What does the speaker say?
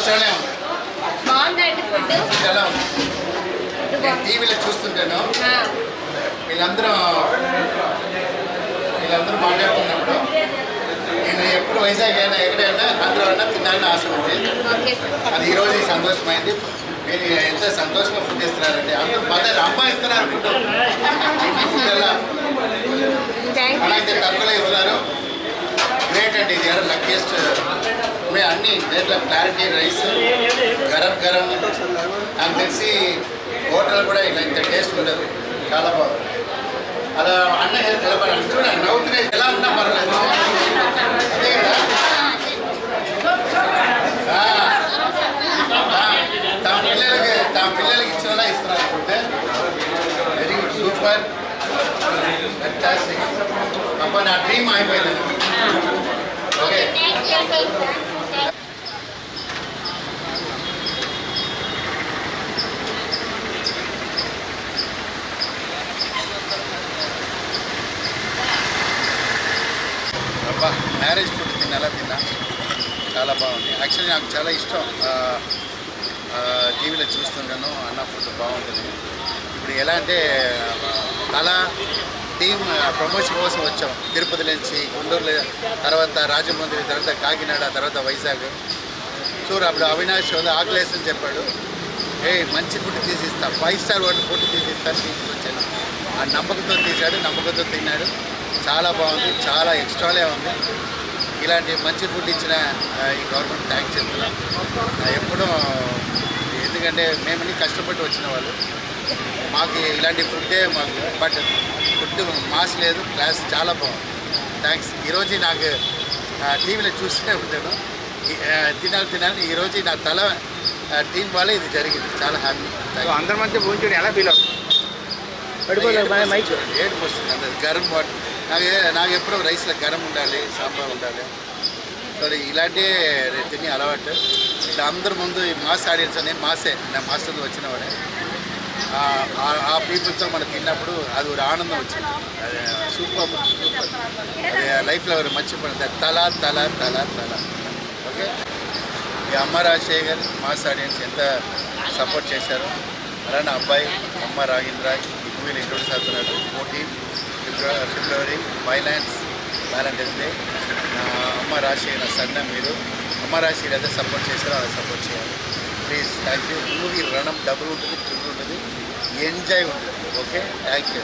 ఎక్స్ట్రానే ఉంది. బాగుందండి ఫుడ్. ఎలా ఉంది? నేను టీవీలో చూస్తుంటాను, వీళ్ళందరూ మాట్లాడుతున్నప్పుడు నేను ఎప్పుడు వైజాగ్ అయినా ఎక్కడైనా ఆంధ్రాలో తినాలని ఆశ ఉంది. అది ఈరోజు సంతోషమైంది. మీరు ఎంత సంతోషంగా ఫుడ్ ఇస్తున్నారండి. అందరూ బాగా అమ్మాయి ఇస్తున్నారు ఫుడ్. ఫుడ్ ఎలా అలాగే తక్కువలో ఇస్తున్నారు. గ్రేట్ అండి. ఇది ఎవరు లక్కీయెస్ట్. మేము అన్ని దేంట్లో క్లారిటీ రైస్ గరం గరం. నాకు తెలిసి హోటల్ కూడా ఇలా ఇంత టేస్ట్ ఉండదు. చాలా బాగుంది. అలా అన్న నిలబడాలి. చూడండి నవ్వుతున్నా ఎలా ఉన్నా పర్వాలేదు. అదే కదా తమ పిల్లలకి ఇచ్చేలా ఇస్తున్నారు food. Very good, super, fantastic. అబ్బా నా డ్రీమ్ అయిపోయింది. ఓకే అబ్బా మ్యారేజ్ ఫుడ్ తిన్నా చాలా బాగుంది. యాక్చువల్లీ నాకు చాలా ఇష్టం. టీవీలో చూస్తుంటాను, అన్న ఫుడ్ బాగుంటుంది. ఇప్పుడు ఎలా అంటే అలా టీమ్ ప్రమోషన్ కోసం వచ్చాం. తిరుపతి నుంచి గుంటూరులో, తర్వాత రాజమండ్రి, తర్వాత కాకినాడ, తర్వాత వైజాగ్. చూడు అప్పుడు అవినాష్ ఆకలేసని చెప్పాడు. మంచి ఫుడ్ తీసిస్తా, 5 స్టార్ హోటల్ ఫుడ్ తీసిస్తాను తీసుకొచ్చాను. ఆ నమ్మకంతో తీశాడు, నమ్మకంతో తిన్నాడు. చాలా బాగుంది, చాలా ఎక్స్ట్రాలే ఉంది. ఇలాంటి మంచి ఫుడ్ ఇచ్చిన ఈ గవర్నమెంట్ థ్యాంక్స్ చెప్తున్నాం. ఎప్పుడూ ఎందుకంటే మేమని కష్టపడి వచ్చిన వాళ్ళు, మాకు ఇలాంటి ఫుడ్డే మాకు. బట్ ఫుడ్ మాస్ లేదు, క్లాస్ చాలా బాగుంది. థ్యాంక్స్. ఈరోజు నాకు టీవీలో చూస్తూనే ఉంటాను, తినాలి. ఈరోజు నా తల టీం వల్ల ఇది జరిగింది. చాలా హ్యాపీ. అందరి మధ్య భోజనం ఎలా ఫీల్ అవుతుంది? ఏడుపు వస్తుంది. అంత గరం వాటర్. నాకు ఎప్పుడూ రైస్లో గరం ఉండాలి, సాంబార్ ఉండాలి. సో ఇలాంటి తిని అలవాటు. ఇట్లా అందరి ముందు ఈ మాస్ ఆడియన్స్. నేను నా మాస్టర్తో వచ్చినవాడే. ఆ పీపుల్తో మనం తిన్నప్పుడు అది ఒక ఆనందం వచ్చింది. అది సూపర్. అది లైఫ్లో మర్చిపోయింది. తల. ఓకే, ఈ అమ్మ రాజశేఖర్ మాస్ ఆడియన్స్ ఎంత సపోర్ట్ చేశారు. అలానే అబ్బాయి అమ్మ రాగేంద్ర ఈ మూవీని ఇంట్రొడ్యూస్ అవుతున్నాడు. 14 ఫిబ్రవరి వ్యాలంటైన్స్ డే. అమ్మ రాజశేఖర్ సన్న మీరు అమ్మ రాజశేఖర్ అయితే సపోర్ట్ చేశారో అలా సపోర్ట్ చేయాలి ప్లీజ్. Thank you. మూవీ రణం డబుల్ ఉంటుంది, ట్రిపుల్ ఉంటుంది, ఎంజాయ్ ఉంటుంది. Okay, thank you.